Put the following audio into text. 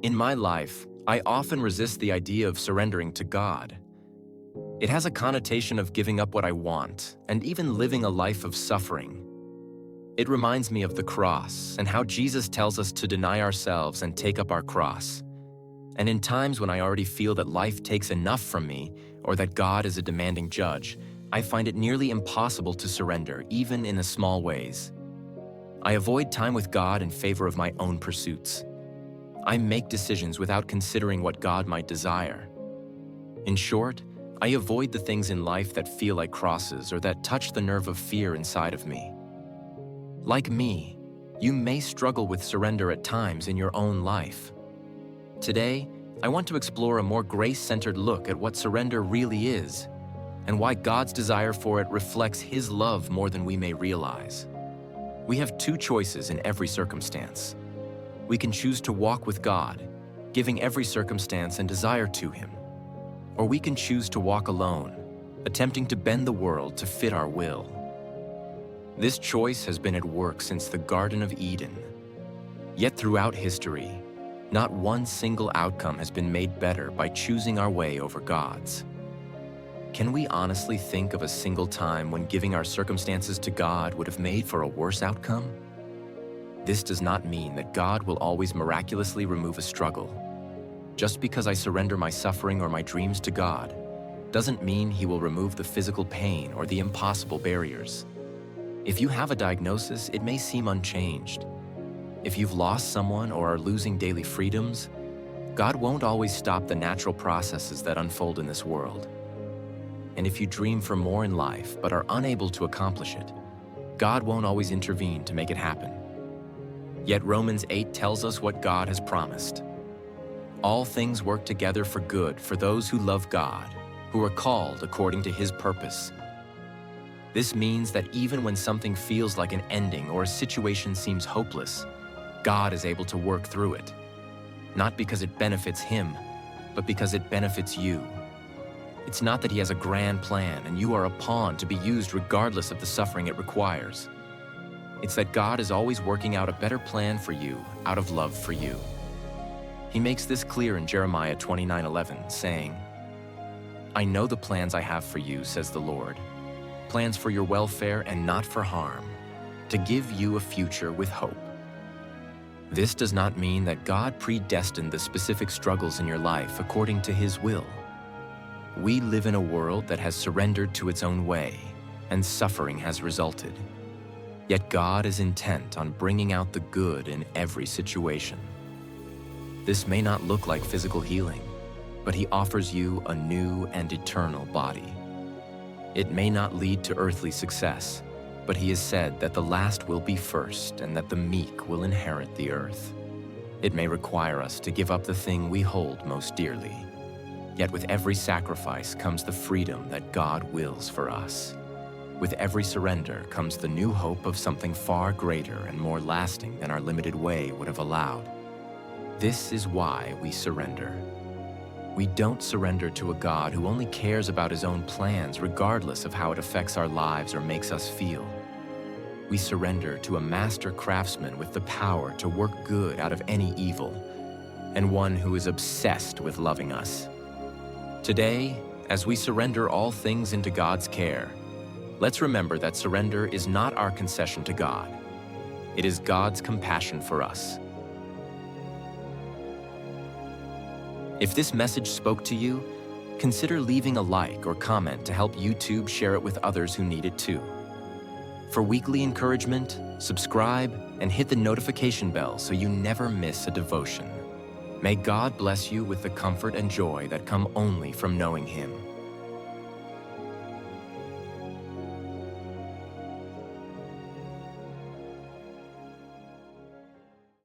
In my life, I often resist the idea of surrendering to God. It has a connotation of giving up what I want and even living a life of suffering. It reminds me of the cross and how Jesus tells us to deny ourselves and take up our cross. And in times when I already feel that life takes enough from me or that God is a demanding judge, I find it nearly impossible to surrender, even in the small ways. I avoid time with God in favor of my own pursuits. I make decisions without considering what God might desire. In short, I avoid the things in life that feel like crosses or that touch the nerve of fear inside of me. Like me, you may struggle with surrender at times in your own life. Today, I want to explore a more grace-centered look at what surrender really is and why God's desire for it reflects His love more than we may realize. We have two choices in every circumstance. We can choose to walk with God, giving every circumstance and desire to Him. Or we can choose to walk alone, attempting to bend the world to fit our will. This choice has been at work since the Garden of Eden. Yet throughout history, not one single outcome has been made better by choosing our way over God's. Can we honestly think of a single time when giving our circumstances to God would have made for a worse outcome? This does not mean that God will always miraculously remove a struggle. Just because I surrender my suffering or my dreams to God doesn't mean He will remove the physical pain or the impossible barriers. If you have a diagnosis, it may seem unchanged. If you've lost someone or are losing daily freedoms, God won't always stop the natural processes that unfold in this world. And if you dream for more in life but are unable to accomplish it, God won't always intervene to make it happen. Yet Romans 8 tells us what God has promised. All things work together for good for those who love God, who are called according to His purpose. This means that even when something feels like an ending or a situation seems hopeless, God is able to work through it. Not because it benefits Him, but because it benefits you. It's not that He has a grand plan and you are a pawn to be used regardless of the suffering it requires. It's that God is always working out a better plan for you out of love for you. He makes this clear in Jeremiah 29:11, saying, "I know the plans I have for you, says the Lord, plans for your welfare and not for harm, to give you a future with hope." This does not mean that God predestined the specific struggles in your life according to His will. We live in a world that has surrendered to its own way, and suffering has resulted. Yet God is intent on bringing out the good in every situation. This may not look like physical healing, but He offers you a new and eternal body. It may not lead to earthly success, but He has said that the last will be first and that the meek will inherit the earth. It may require us to give up the thing we hold most dearly. Yet with every sacrifice comes the freedom that God wills for us. With every surrender comes the new hope of something far greater and more lasting than our limited way would have allowed. This is why we surrender. We don't surrender to a God who only cares about His own plans regardless of how it affects our lives or makes us feel. We surrender to a master craftsman with the power to work good out of any evil, and one who is obsessed with loving us. Today, as we surrender all things into God's care, let's remember that surrender is not our concession to God. It is God's compassion for us. If this message spoke to you, consider leaving a like or comment to help YouTube share it with others who need it too. For weekly encouragement, subscribe and hit the notification bell so you never miss a devotion. May God bless you with the comfort and joy that come only from knowing Him.